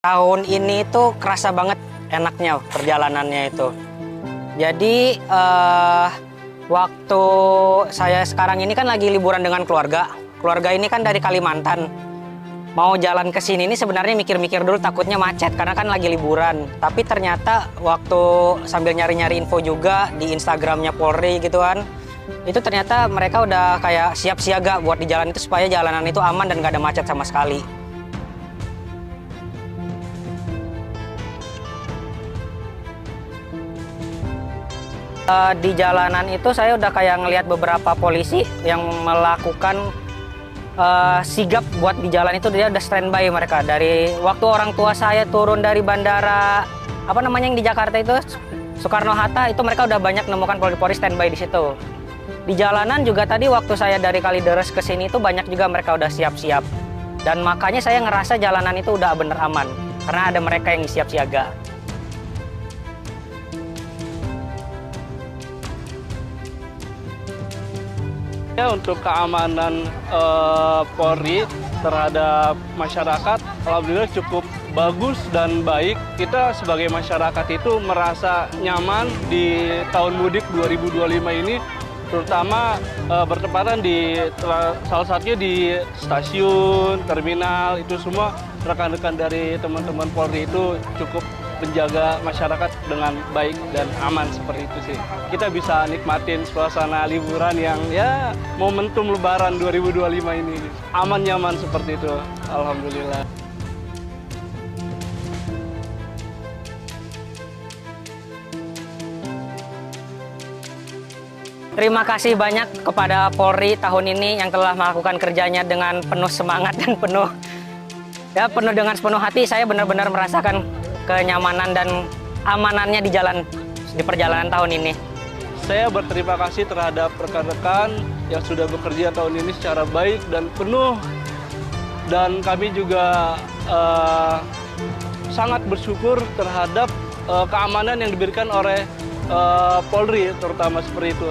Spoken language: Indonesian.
Tahun ini tuh kerasa banget enaknya perjalanannya itu. Jadi waktu saya sekarang ini kan lagi liburan dengan keluarga. Keluarga ini kan dari Kalimantan. Mau jalan ke sini ini sebenarnya mikir-mikir dulu takutnya macet karena kan lagi liburan. Tapi ternyata waktu sambil nyari-nyari info juga di Instagramnya Polri gitu kan. Itu ternyata mereka udah kayak siap siaga buat di jalan itu supaya jalanan itu aman dan gak ada macet sama sekali. Di jalanan itu saya udah kayak ngelihat beberapa polisi yang melakukan sigap buat di jalan itu, dia udah standby mereka. Dari waktu orang tua saya turun dari bandara apa namanya yang di Jakarta itu Soekarno-Hatta, itu mereka udah banyak nemukan polisi-polisi standby di situ. Di jalanan juga tadi waktu saya dari Kalideres ke sini itu banyak juga mereka udah siap-siap. Dan makanya saya ngerasa jalanan itu udah bener aman karena ada mereka yang siap siaga. Ya, untuk keamanan Polri terhadap masyarakat, alhamdulillah cukup bagus dan baik. Kita sebagai masyarakat itu merasa nyaman di tahun mudik 2025 ini, terutama bertepatan di salah satunya di stasiun, terminal, itu semua rekan-rekan dari teman-teman Polri itu cukup menjaga masyarakat dengan baik dan aman seperti itu sih. Kita bisa nikmatin suasana liburan yang ya momentum Lebaran 2025 ini. Aman nyaman seperti itu, alhamdulillah. Terima kasih banyak kepada Polri tahun ini yang telah melakukan kerjanya dengan penuh semangat dan penuh dengan sepenuh hati. Saya benar-benar merasakan kenyamanan dan amanannya di perjalanan tahun ini. Saya berterima kasih terhadap rekan-rekan yang sudah bekerja tahun ini secara baik dan penuh. Dan kami juga sangat bersyukur terhadap keamanan yang diberikan oleh Polri, terutama seperti itu.